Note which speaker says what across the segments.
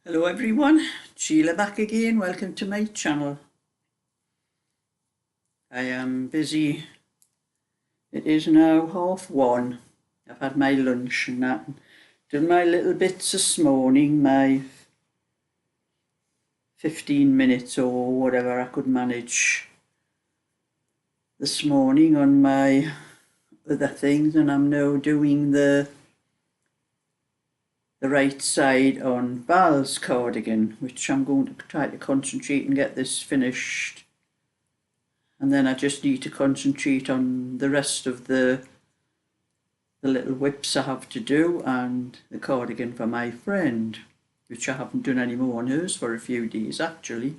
Speaker 1: Hello everyone, Sheila back again. Welcome to my channel. I am busy. It is now 1:30. I've had my lunch and that. Done my little bits this morning, my 15 minutes or whatever I could manage this morning on my other things, and I'm now doing the right side on Val's cardigan, which I'm going to try to concentrate and get this finished. And then I just need to concentrate on the rest of the little whips I have to do and the cardigan for my friend, which I haven't done any more on hers for a few days actually.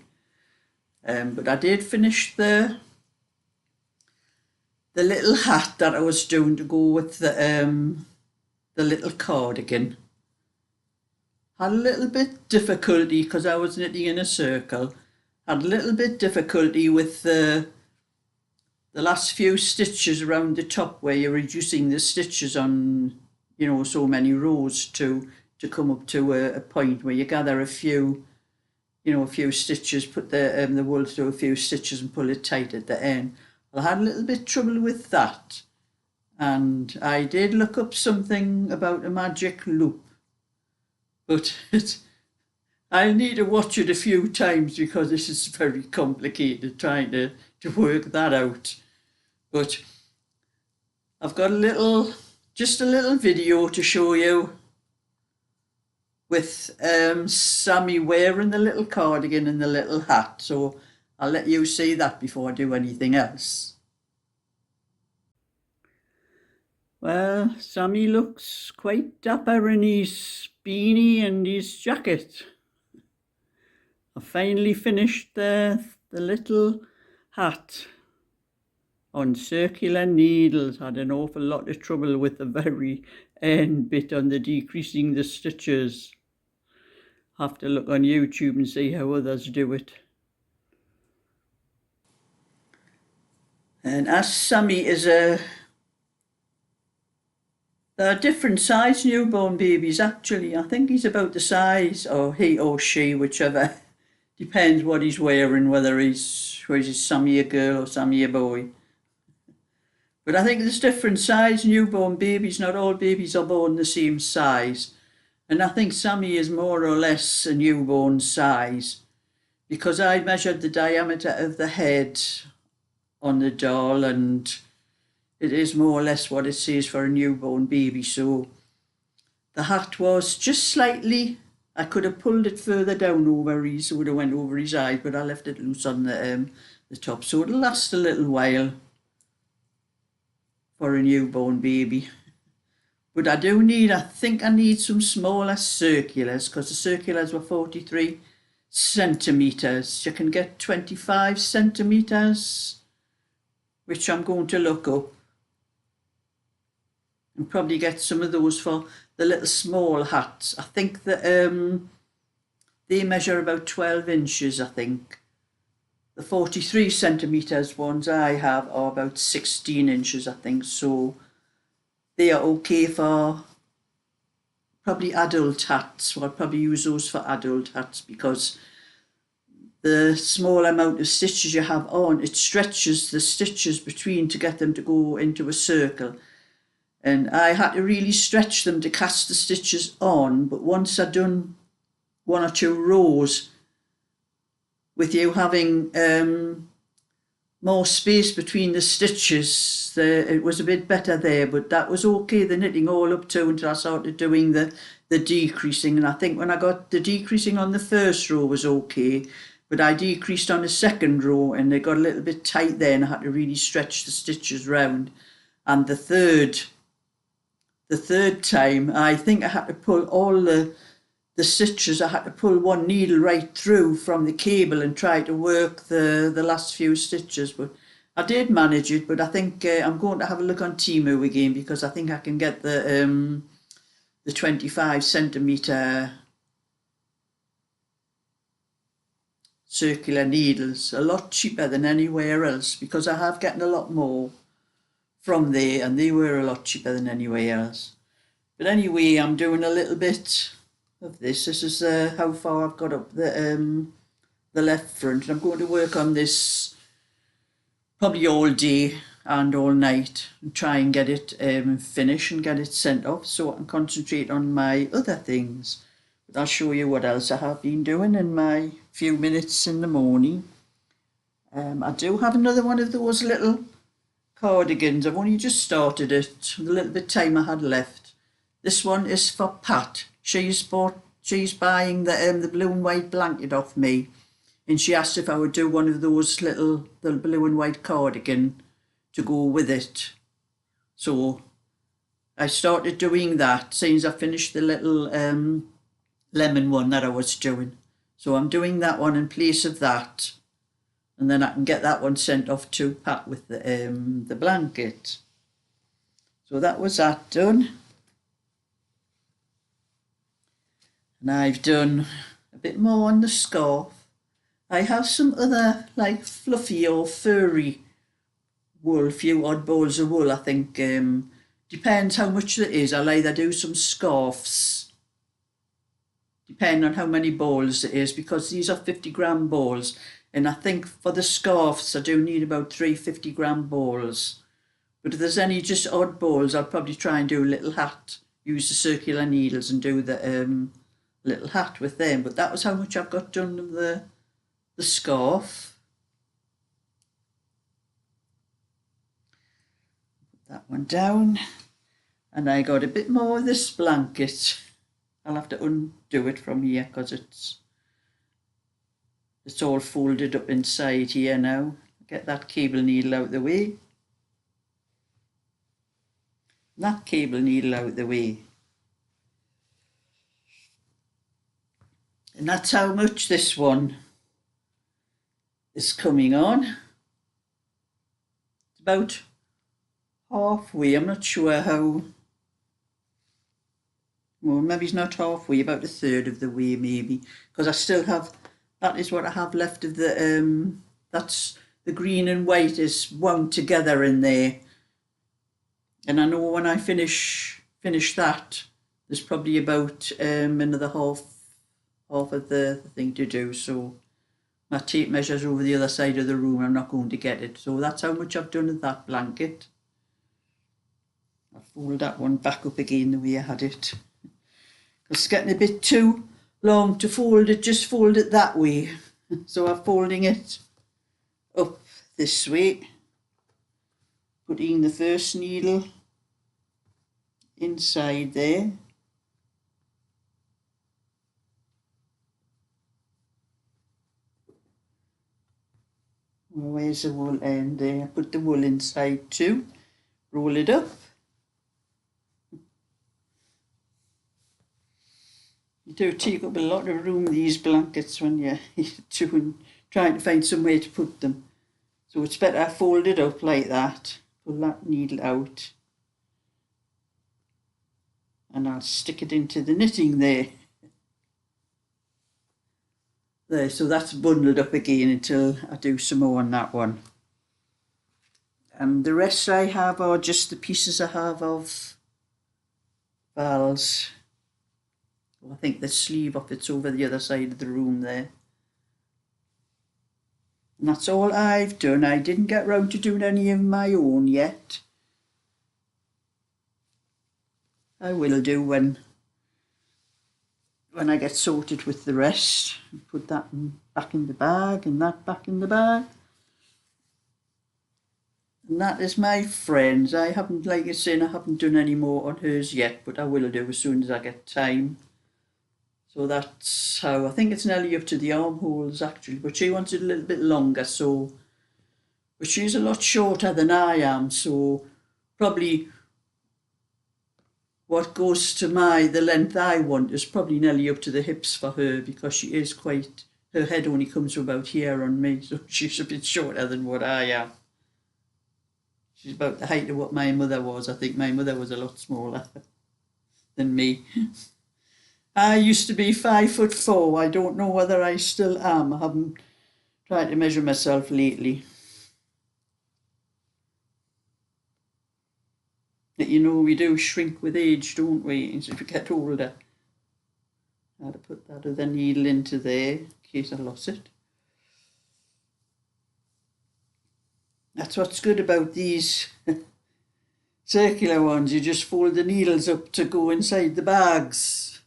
Speaker 1: But I did finish the little hat that I was doing to go with the little cardigan. Had a little bit difficulty because I was knitting in a circle. Had a little bit difficulty with the last few stitches around the top where you're reducing the stitches on, so many rows to come up to a point where you gather a few stitches, put the wool through a few stitches and pull it tight at the end. Well, I had a little bit trouble with that, and I did look up something about a magic loop, but I'll need to watch it a few times because this is very complicated trying to work that out. But I've got just a little video to show you with Sammy wearing the little cardigan and the little hat. So I'll let you see that before I do anything else. Well, Sammy looks quite dapper in his beanie and his jacket. I finally finished the little hat on circular needles. Had an awful lot of trouble with the very end bit on the decreasing the stitches. Have to look on YouTube and see how others do it. And as Sammy is there are different size newborn babies actually. I think he's about the size, or he or she, whichever, depends what he's wearing, whether is Sammy a girl or Sammy a boy. But I think there's different size newborn babies. Not all babies are born the same size. And I think Sammy is more or less a newborn size, because I measured the diameter of the head on the doll, and it is more or less what it says for a newborn baby. So the hat was just slightly, I could have pulled it further down over his, would have went over his eyes, but I left it loose on the top, so it'll last a little while for a newborn baby. But I think I need some smaller circulars, because the circulars were 43 centimetres. You can get 25 centimetres, which I'm going to look up and probably get some of those for the little small hats. I think that they measure about 12 inches, I think. The 43 centimetres ones I have are about 16 inches, I think, so they are okay for probably adult hats. So I'll probably use those for adult hats, because the small amount of stitches you have on, it stretches the stitches between to get them to go into a circle. And I had to really stretch them to cast the stitches on, but once I'd done one or two rows, with you having more space between the stitches, it was a bit better there, but that was okay, the knitting all up to until I started doing the decreasing. And I think when I got the decreasing on the first row was okay, but I decreased on the second row and they got a little bit tight there, and I had to really stretch the stitches round. And the third time, I think I had to pull all the stitches. I had to pull one needle right through from the cable and try to work the last few stitches, but I did manage it. But I think I'm going to have a look on Temu again, because I think I can get the 25 centimetre circular needles a lot cheaper than anywhere else, because I have gotten a lot more from there and they were a lot cheaper than anywhere else. But anyway, I'm doing a little bit of this. This is how far I've got up the left front. And I'm going to work on this probably all day and all night and try and get it finished and get it sent off so I can concentrate on my other things. But I'll show you what else I have been doing in my few minutes in the morning. I do have another one of those little cardigans. I've only just started it with a little bit of time I had left. This one is for Pat. She's buying the blue and white blanket off me, and she asked if I would do one of those the blue and white cardigan to go with it. So I started doing that since I finished the little lemon one that I was doing. So I'm doing that one in place of that, and then I can get that one sent off to Pat with the blanket. So that was that done. And I've done a bit more on the scarf. I have some other like fluffy or furry wool, few odd balls of wool, I think. Depends how much it is. I'll either do some scarves, depending on how many balls it is, because these are 50-gram balls. And I think for the scarves, I do need about 3 50-gram balls. But if there's any just odd balls, I'll probably try and do a little hat, use the circular needles and do the little hat with them. But that was how much I've got done of the scarf. Put that one down. And I got a bit more of this blanket. I'll have to undo it from here because it's all folded up inside here now. Get that cable needle out the way. That cable needle out the way. And that's how much this one is coming on. It's about halfway. I'm not sure how. Well, maybe it's not halfway, about a third of the way maybe, because I still have, that is what I have left of the, that's the green and white is wound together in there. And I know when I finish that, there's probably about another half of the thing to do. So my tape measure's over the other side of the room. I'm not going to get it. So that's how much I've done of that blanket. I'll fold that one back up again the way I had it. It's getting a bit too long to fold it, just fold it that way. So I'm folding it up this way, putting the first needle inside there. Well, where's the wool end there? Put the wool inside too, roll it up. You do take up a lot of room, these blankets, when you're trying to find somewhere to put them. So it's better fold it up like that, pull that needle out, and I'll stick it into the knitting there. There, so that's bundled up again until I do some more on that one. And the rest I have are just the pieces I have of Val's. I think the sleeve of it's over the other side of the room there. And that's all I've done. I didn't get round to doing any of my own yet. I will do when I get sorted with the rest. Put that back in the bag and that back in the bag. And that is my friends. I haven't, like I said, I haven't done any more on hers yet, but I will do as soon as I get time. So that's how, I think it's nearly up to the armholes actually, but she wants it a little bit longer, so, but she's a lot shorter than I am, so probably what goes to the length I want is probably nearly up to the hips for her, because she is quite, her head only comes from about here on me, so she's a bit shorter than what I am. She's about the height of what my mother was. I think my mother was a lot smaller than me. I used to be 5'4". I don't know whether I still am. I haven't tried to measure myself lately. But you know, we do shrink with age, don't we, as we get older. I had to put that other needle into there in case I lost it. That's what's good about these circular ones. You just fold the needles up to go inside the bags.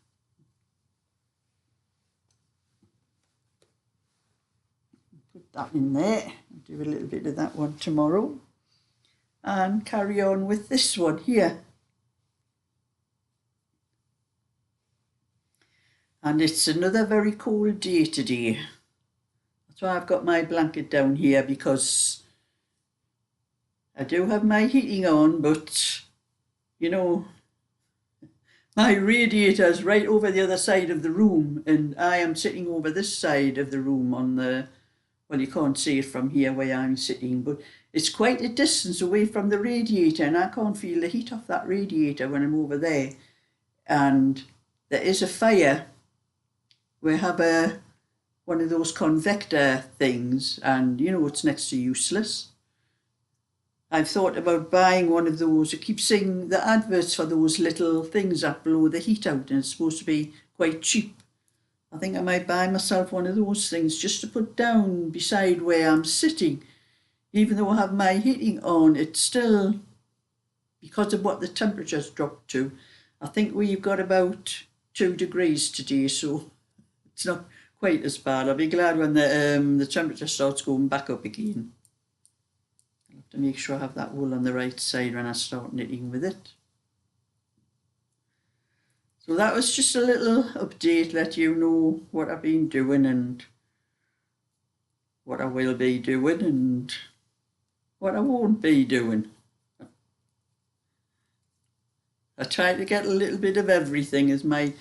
Speaker 1: Put that in there. I'll do a little bit of that one tomorrow. And carry on with this one here. And it's another very cold day today. That's why I've got my blanket down here, because I do have my heating on, but you know, my radiator's right over the other side of the room, and I am sitting over this side of the room on the, well, you can't see it from here where I'm sitting, but it's quite a distance away from the radiator, and I can't feel the heat off that radiator when I'm over there. And there is a fire. We have one of those convector things, and you know, it's next to useless. I've thought about buying one of those. I keep seeing the adverts for those little things that blow the heat out, and it's supposed to be quite cheap. I think I might buy myself one of those things just to put down beside where I'm sitting. Even though I have my heating on, it's still, because of what the temperature's dropped to, I think we've got about 2 degrees today, so it's not quite as bad. I'll be glad when the temperature starts going back up again. I'll have to make sure I have that wool on the right side when I start knitting with it. So that was just a little update, let you know what I've been doing and what I will be doing and what I won't be doing. I try to get a little bit of everything as my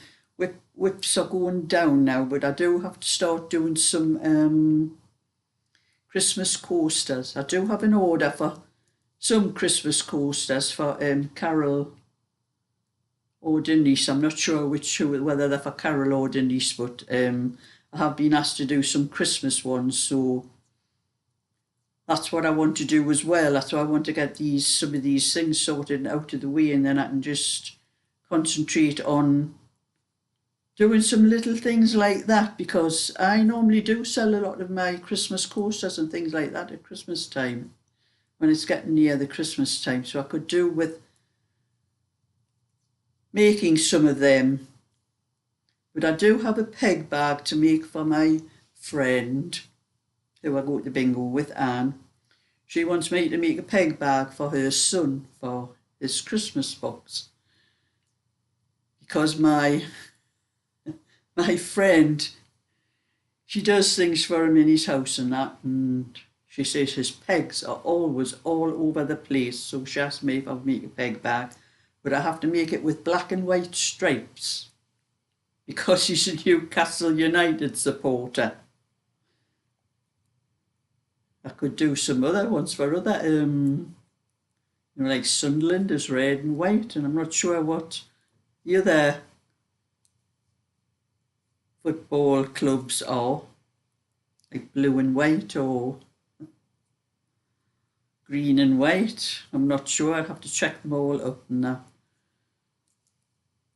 Speaker 1: whips are going down now, but I do have to start doing some Christmas coasters. I do have an order for some Christmas coasters for Carol or Denise. I'm not sure whether they're for Carol or Denise, but I have been asked to do some Christmas ones, so that's what I want to do as well. That's why I want to get some of these things sorted out of the way, and then I can just concentrate on doing some little things like that, because I normally do sell a lot of my Christmas coasters and things like that at Christmas time, when it's getting near the Christmas time. So I could do with making some of them. But I do have a peg bag to make for my friend who I go to bingo with, Anne. She wants me to make a peg bag for her son for his Christmas box, because my friend, she does things for him in his house and that, and she says his pegs are always all over the place, so she asked me if I'll make a peg bag, but I have to make it with black and white stripes, because she's a Newcastle United supporter. I could do some other ones for other, like Sunderland is red and white, and I'm not sure what the other football clubs are, like blue and white or green and white. I'm not sure. I'll have to check them all up now.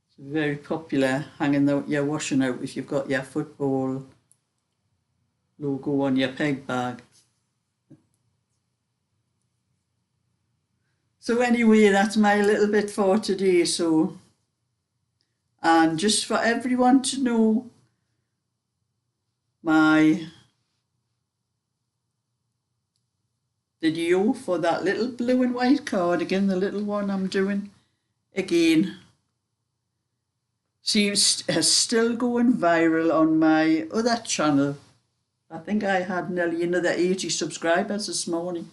Speaker 1: It's very popular hanging out your washing out if you've got your football logo on your peg bag. So anyway, that's my little bit for today. So, and just for everyone to know, my video for that little blue and white cardigan, the little one I'm doing again, seems still going viral on my other channel. I think I had nearly another 80 subscribers this morning.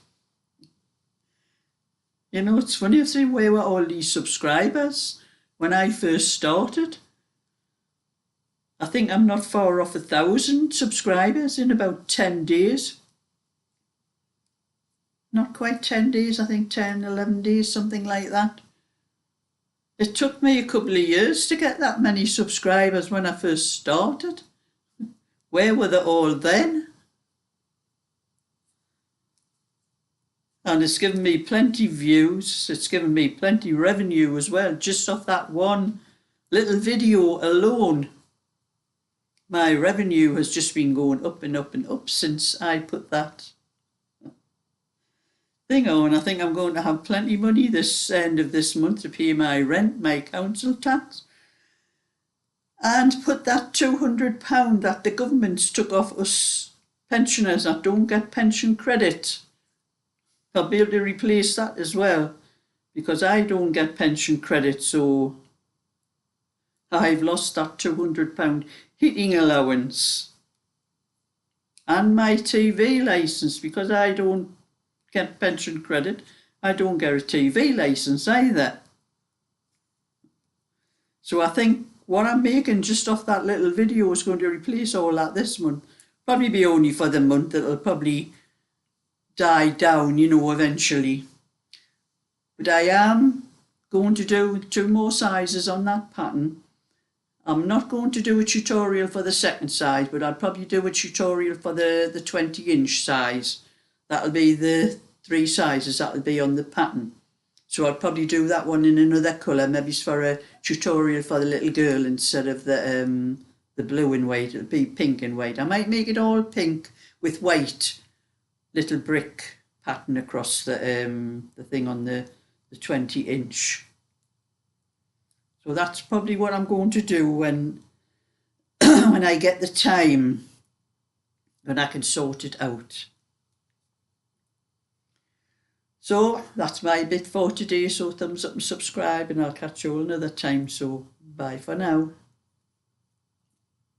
Speaker 1: You know, it's funny to see where were all these subscribers when I first started. I think I'm not far off 1,000 subscribers in about 10 days. Not quite 10 days, I think 10, 11 days, something like that. It took me a couple of years to get that many subscribers when I first started. Where were they all then? And it's given me plenty views, it's given me plenty revenue as well, just off that one little video alone. my revenue has just been going up and up and up since I put that thing on. I think I'm going to have plenty of money this end of this month to pay my rent, my council tax, and put that £200 that the government's took off us pensioners that don't get pension credit. I'll be able to replace that as well, because I don't get pension credit, so I've lost that £200 heating allowance. And my TV licence, because I don't get pension credit, I don't get a TV licence either. So I think what I'm making just off that little video is going to replace all that this month. Probably be only for the month. It'll probably die down, eventually. But I am going to do 2 more sizes on that pattern. I'm not going to do a tutorial for the second size, but I'll probably do a tutorial for the 20-inch size. That'll be the 3 sizes that'll be on the pattern. So I'll probably do that one in another colour, maybe it's for a tutorial for the little girl instead of the blue and white. It'll be pink and white. I might make it all pink with white little brick pattern across the thing on the 20-inch. So that's probably what I'm going to do when when I get the time, when I can sort it out. So that's my bit for today. So thumbs up and subscribe, and I'll catch you all another time. So bye for now.